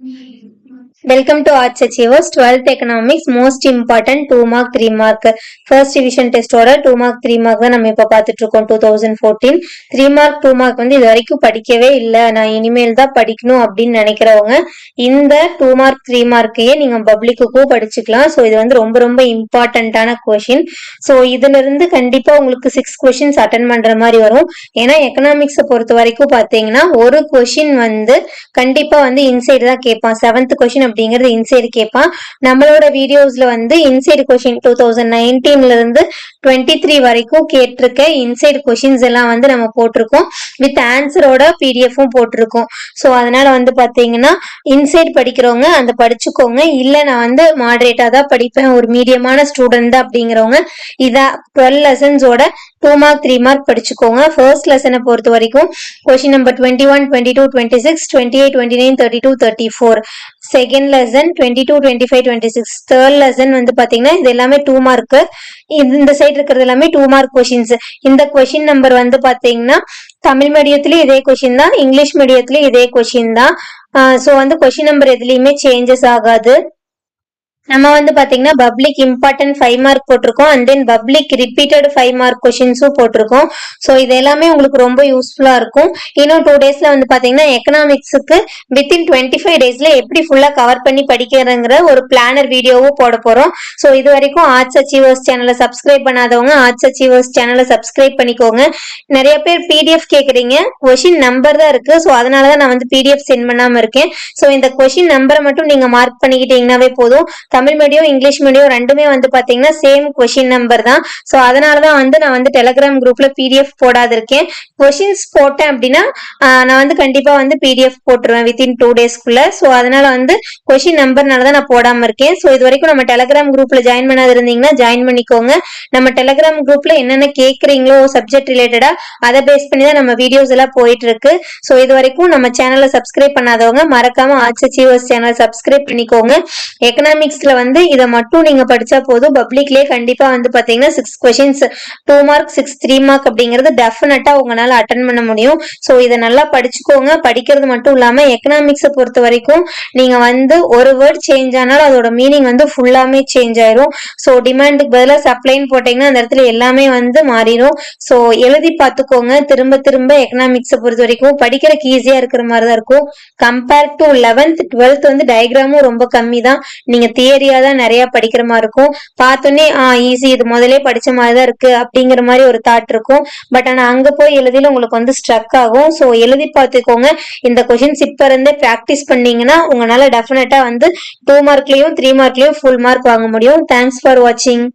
Welcome to Arts Achievers 12th Economics most important 2 mark 3 mark first division test ஓட 2 mark 3 mark தான் நம்ம இப்ப பார்த்துட்டு இருக்கோம் 2014 3 mark 2 mark வந்து இது வரைக்கும் படிக்கவே இல்லை நான் இனிமேல் தான் படிக்கணும் அப்படின்னு நினைக்கிறவங்க இந்த 2 mark 3 markயே நீங்க பப்ளிக்குக்கும் படிச்சுக்கலாம் ஸோ இது வந்து ரொம்ப ரொம்ப இம்பார்ட்டன்டான கொஷின் ஸோ இதுல இருந்து கண்டிப்பா உங்களுக்கு 6 கொஷின்ஸ் அட்டன் பண்ற மாதிரி வரும் ஏன்னா எக்கனாமிக்ஸை பொறுத்த வரைக்கும் பாத்தீங்கன்னா ஒரு கொஷின் வந்து கண்டிப்பா வந்து இன்சைடு தான் கேட்பான் 7th கொஷின் அப்படிங்கிறது இன்சைடு கேட்பான் நம்மளோட வீடியோஸ்ல வந்து இன்சைடு கொஷின் 2019ல இருந்து 23 வரைக்கும் கேட்டிருக்க இன்சைடு கொஷின்ஸ் எல்லாம் வந்து நம்ம போட்டிருக்கோம் வித் ஆன்சரோட பிடிஎஃப்பும் போட்டிருக்கோம் ஸோ அதனால வந்து பாத்தீங்கன்னா இன்சைடு படிக்கிறவங்க அந்த படிச்சுக்கோங்க இல்ல நான் வந்து மாடரேட்டா தான் படிப்பேன் ஒரு மீடியமான ஸ்டூடெண்ட் தான் அப்படிங்கிறவங்க இதான் 12 லெசன்ஸோட 2 mark 3 mark படிச்சுக்கோங்க ஃபர்ஸ்ட் லெசனை பொறுத்த வரைக்கும் question number 21 22 26 28 29 32 34 second lesson 22 25 26 third lesson வந்து பாத்தீங்கன்னா இது எல்லாமே 2 மார்க் இந்த சைடு இருக்கிறது எல்லாமே 2 மார்க் கொஷின்ஸ் இந்த கொஷின் நம்பர் வந்து பாத்தீங்கன்னா தமிழ் மீடியத்திலயும் இதே கொஷின் தான் இங்கிலீஷ் மீடியத்திலயும் இதே கொஷின் தான் ஸோ வந்து கொஷின் நம்பர் எதுலயுமே சேஞ்சஸ் ஆகாது நம்ம வந்து பாத்தீங்கன்னா பப்ளிக் இம்பார்ட்டன்ட் 5 மார்க் போட்டிருக்கோம் and then public repeated 5 mark கொஸ்டின்ஸும் போட்டிருக்கோம் ஸோ இது எல்லாமே உங்களுக்கு ரொம்ப யூஸ்ஃபுல்லா இருக்கும் இன்னும் 2 டேஸ்ல வந்து பாத்தீங்கன்னா எக்கனாமிக்ஸுக்கு வித்தின் 25 டேஸ்ல எப்படி ஃபுல்லா கவர் பண்ணி படிக்கிறங்கிற ஒரு பிளானர் வீடியோவும் போட போறோம் ஸோ இது வரைக்கும் ஆர்ட்ஸ் அச்சீவர்ஸ் சேனலை சப்ஸ்கிரைப் பண்ணாதவங்க ஆர்ட்ஸ் அச்சீவர்ஸ் சேனலை சப்ஸ்கிரைப் பண்ணிக்கோங்க நிறைய பேர் பிடிஎஃப் கேக்குறீங்க கொஷின் நம்பர் தான் இருக்கு ஸோ அதனாலதான் நான் வந்து பிடிஎஃப் சென்ட் பண்ணாம இருக்கேன் ஸோ இந்த கொஷின் நம்பரை மட்டும் நீங்க மார்க் பண்ணிக்கிட்டீங்கன்னாவே போதும் தமிழ் மீடியம் இங்கிலீஷ் மீடியம் ரெண்டுமே வந்து பாத்தீங்கன்னா சேம் கொஷின் நம்பர் தான் ஸோ அதனாலதான் வந்து நான் வந்து டெலிகிராம் குரூப்ல பிடிஎஃப் போடாது இருக்கேன் கொஷின்ஸ் போட்டேன் அப்படின்னா நான் வந்து கண்டிப்பா வந்து பிடிஎஃப் போட்டுருவேன் வித்தின் 2 டேஸ்க்குள்ள ஸோ அதனால வந்து கொஷின் நம்பர்னாலதான் நான் போடாம இருக்கேன் ஸோ இது வரைக்கும் நம்ம டெலிகிராம் குரூப்ல ஜாயின் பண்ணாது இருந்தீங்கன்னா ஜாயின் பண்ணிக்கோங்க நம்ம டெலிகிராம் குரூப்ல என்னென்ன கேட்கறீங்களோ சப்ஜெக்ட் ரிலேட்டடா அதை பேஸ் பண்ணி தான் நம்ம வீடியோஸ் எல்லாம் போயிட்டு இருக்கு ஸோ இது வரைக்கும் நம்ம சேனலை சப்ஸ்கிரைப் பண்ணாதவங்க மறக்காம ஆர்ட்ஸ் அச்சீவர்ஸ் சேனல் சப்ஸ்கிரைப் பண்ணிக்கோங்க எக்கனாமிக்ஸ் வந்து இதை மட்டும் நீங்க படிச்சா போதும் பப்ளிக்லயே கண்டிப்பா வந்து பாத்தீங்கன்னா 6 கொஸ்டின்ஸ் 2 மார்க் 6 3 மார்க் அப்படிங்கறது டெஃபினட்டா உங்களால அட்டன் பண்ண முடியும் சோ இதை நல்லா படிச்சுக்கோங்க படிக்கிறது மட்டும் இல்லாம எக்கனாமிக்ஸை பொறுத்த வரைக்கும் நீங்க வந்து ஒரு வேர்ட் சேஞ்ச் ஆனாலும் அதோட மீனிங் வந்து ஃபுல்லாமே சேஞ்ச் ஆயிரும் சோ டிமாண்டுக்கு பதிலாக சப்ளைன்னு போட்டீங்கன்னா அந்த இடத்துல எல்லாமே வந்து மாறிடும் சோ எழுதி பார்த்துக்கோங்க திரும்ப திரும்ப எக்கனாமிக்ஸை பொறுத்த வரைக்கும் படிக்கிறதுக்கு ஈஸியா இருக்கிற மாதிரிதான் இருக்கும் கம்பேர் டு 11th 12th வந்து டயக்ராமும் ரொம்ப கம்மி தான் நீங்க தியரியா தான் நிறைய படிக்கிற மாதிரி இருக்கும் பார்த்தோன்னே ஈஸி இது முதலே படிச்ச மாதிரிதான் இருக்கு அப்படிங்கிற மாதிரி ஒரு தாட் இருக்கும் பட் ஆனா அங்க போய் எழுதில உங்களுக்கு வந்து ஸ்ட்ரக் ஆகும் சோ எழுதி பார்த்துக்கோங்க இந்த கொஸ்டின்ஸ் இப்ப இருந்தே பிராக்டிஸ் பண்ணீங்கன்னா உங்களால டெஃபினட்டா வந்து 2 மார்க்லயும் 3 மார்க்லயும் ஃபுல் மார்க் வாங்க முடியும் தேங்க்ஸ் ஃபார் வாட்சிங்